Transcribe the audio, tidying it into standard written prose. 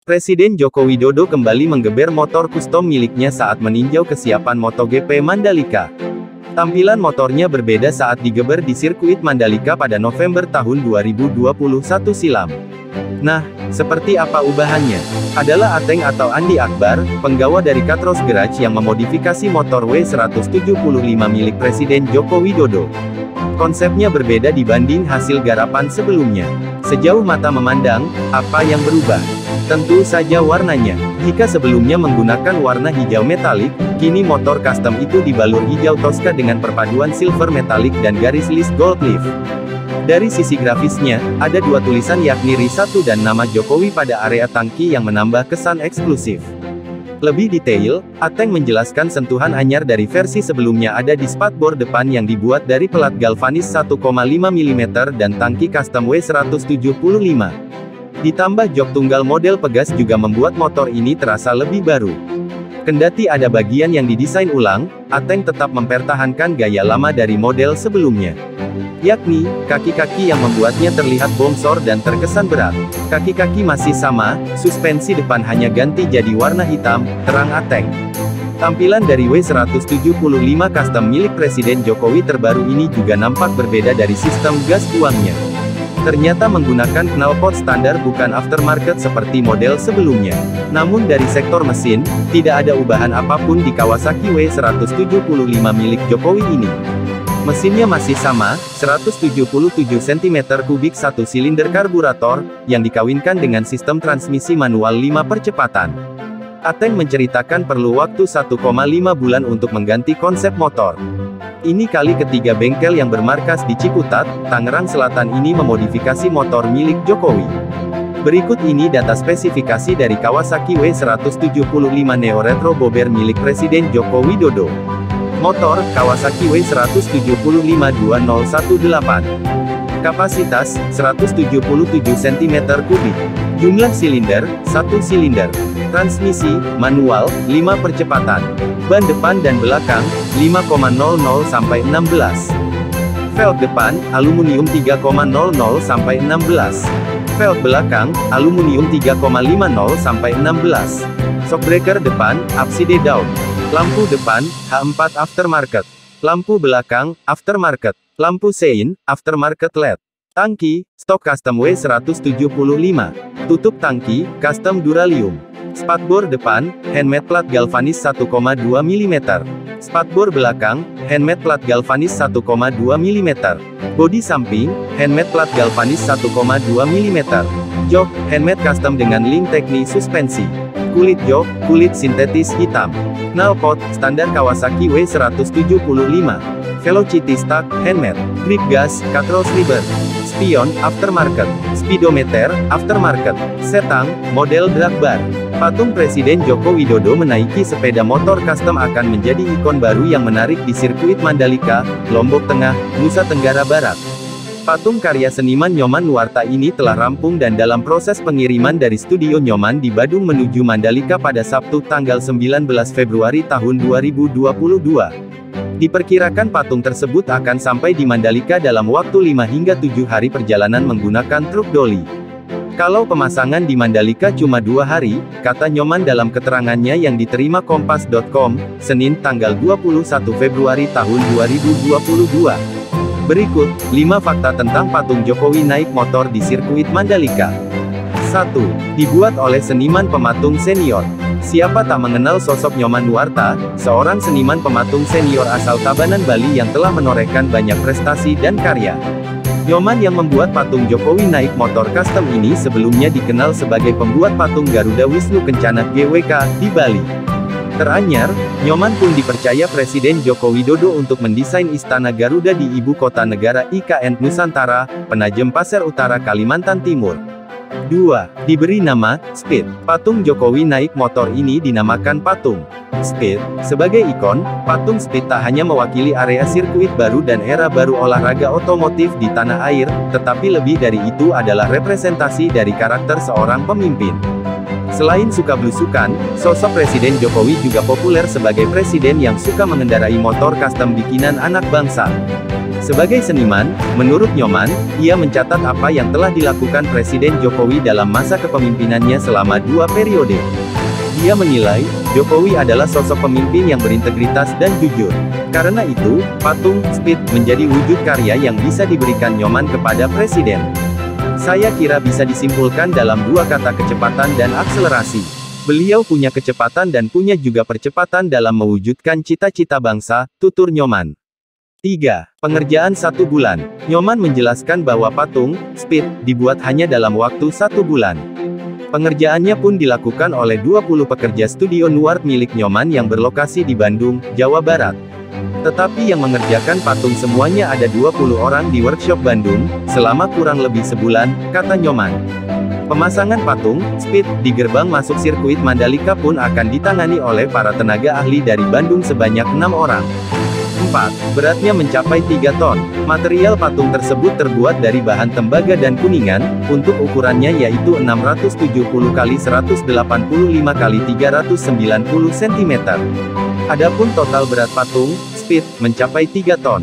Presiden Joko Widodo kembali menggeber motor kustom miliknya saat meninjau kesiapan MotoGP Mandalika. Tampilan motornya berbeda saat digeber di sirkuit Mandalika pada November tahun 2021 silam. Nah, seperti apa ubahannya? Adalah Ateng atau Andi Akbar, penggawa dari Katros Garage yang memodifikasi motor W175 milik Presiden Joko Widodo. Konsepnya berbeda dibanding hasil garapan sebelumnya. Sejauh mata memandang, apa yang berubah? Tentu saja warnanya. Jika sebelumnya menggunakan warna hijau metalik, kini motor custom itu dibalur hijau Tosca dengan perpaduan silver metalik dan garis list gold leaf. Dari sisi grafisnya, ada dua tulisan yakni RI1 dan nama Jokowi pada area tangki yang menambah kesan eksklusif. Lebih detail, Ateng menjelaskan sentuhan anyar dari versi sebelumnya ada di spatbor depan yang dibuat dari pelat galvanis 1,5 mm dan tangki custom W175. Ditambah jok tunggal model Pegas juga membuat motor ini terasa lebih baru. Kendati ada bagian yang didesain ulang, Ateng tetap mempertahankan gaya lama dari model sebelumnya. Yakni, kaki-kaki yang membuatnya terlihat bongsor dan terkesan berat. Kaki-kaki masih sama, suspensi depan hanya ganti jadi warna hitam, terang Ateng. Tampilan dari W175 custom milik Presiden Jokowi terbaru ini juga nampak berbeda dari sistem gas buangnya. Ternyata menggunakan knalpot standar bukan aftermarket seperti model sebelumnya. Namun dari sektor mesin, tidak ada ubahan apapun di Kawasaki W175 milik Jokowi ini. Mesinnya masih sama, 177 cm3 1 silinder karburator, yang dikawinkan dengan sistem transmisi manual 5 percepatan. Ateng menceritakan perlu waktu 1,5 bulan untuk mengganti konsep motor. Ini kali ketiga bengkel yang bermarkas di Ciputat, Tangerang Selatan ini memodifikasi motor milik Jokowi. Berikut ini data spesifikasi dari Kawasaki W175 Neo Retro Bobber milik Presiden Joko Widodo. Motor, Kawasaki W175-2018. Kapasitas, 177 cm3. Jumlah silinder, 1 silinder. Transmisi, manual, 5 percepatan. Ban depan dan belakang, 5,00-16. Velg depan, aluminium 3,00-16. Velg belakang, aluminium 3,50-16. Shockbreaker depan, apside down. Lampu depan, H4 aftermarket. Lampu belakang, aftermarket. Lampu sein, aftermarket LED. Tangki, stok custom W175. Tutup tangki, custom duralium. Spatbor depan, handmade plat galvanis 1,2 mm. Spatbor belakang, handmade plat galvanis 1,2 mm. Bodi samping, handmade plat galvanis 1,2 mm. Jok, handmade custom dengan link teknik suspensi. Kulit jok, kulit sintetis hitam. Knalpot, standar Kawasaki W175. Velocity Stack, handmade. Grip gas, Katros Rubber. Spion, aftermarket. Speedometer, aftermarket. Setang, model drag bar. Patung Presiden Joko Widodo menaiki sepeda motor custom akan menjadi ikon baru yang menarik di sirkuit Mandalika, Lombok Tengah, Nusa Tenggara Barat. Patung karya seniman Nyoman Nuarta ini telah rampung dan dalam proses pengiriman dari studio Nyoman di Badung menuju Mandalika pada Sabtu tanggal 19 Februari tahun 2022. Diperkirakan patung tersebut akan sampai di Mandalika dalam waktu 5 hingga 7 hari perjalanan menggunakan truk doli. Kalau pemasangan di Mandalika cuma 2 hari, kata Nyoman dalam keterangannya yang diterima Kompas.com, Senin tanggal 21 Februari tahun 2022. Berikut, 5 fakta tentang patung Jokowi naik motor di sirkuit Mandalika. 1. Dibuat oleh seniman pematung senior. Siapa tak mengenal sosok Nyoman Nuarta, seorang seniman pematung senior asal Tabanan, Bali yang telah menorehkan banyak prestasi dan karya. Nyoman yang membuat patung Jokowi naik motor custom ini sebelumnya dikenal sebagai pembuat patung Garuda Wisnu Kencana GWK di Bali. Teranyar, Nyoman pun dipercaya Presiden Joko Widodo untuk mendesain Istana Garuda di Ibu Kota Negara IKN Nusantara, Penajem Pasir Utara, Kalimantan Timur. 2. Diberi nama, Speed. Patung Jokowi naik motor ini dinamakan patung Speed. Sebagai ikon, patung Speed tak hanya mewakili area sirkuit baru dan era baru olahraga otomotif di tanah air, tetapi lebih dari itu adalah representasi dari karakter seorang pemimpin. Selain suka belusukan, sosok Presiden Jokowi juga populer sebagai presiden yang suka mengendarai motor custom bikinan anak bangsa. Sebagai seniman, menurut Nyoman, ia mencatat apa yang telah dilakukan Presiden Jokowi dalam masa kepemimpinannya selama 2 periode. Dia menilai, Jokowi adalah sosok pemimpin yang berintegritas dan jujur. Karena itu, patung Speed menjadi wujud karya yang bisa diberikan Nyoman kepada Presiden. Saya kira bisa disimpulkan dalam 2 kata kecepatan dan akselerasi. Beliau punya kecepatan dan punya juga percepatan dalam mewujudkan cita-cita bangsa, tutur Nyoman. 3. Pengerjaan 1 bulan. Nyoman menjelaskan bahwa patung Speed dibuat hanya dalam waktu 1 bulan. Pengerjaannya pun dilakukan oleh 20 pekerja studio Nuart milik Nyoman yang berlokasi di Bandung, Jawa Barat. Tetapi yang mengerjakan patung semuanya ada 20 orang di workshop Bandung, selama kurang lebih sebulan, kata Nyoman. Pemasangan patung Speed di gerbang masuk sirkuit Mandalika pun akan ditangani oleh para tenaga ahli dari Bandung sebanyak 6 orang. 4. Beratnya mencapai 3 ton. Material patung tersebut terbuat dari bahan tembaga dan kuningan, untuk ukurannya yaitu 670 x 185 x 390 cm. Adapun total berat patung Speed mencapai 3 ton.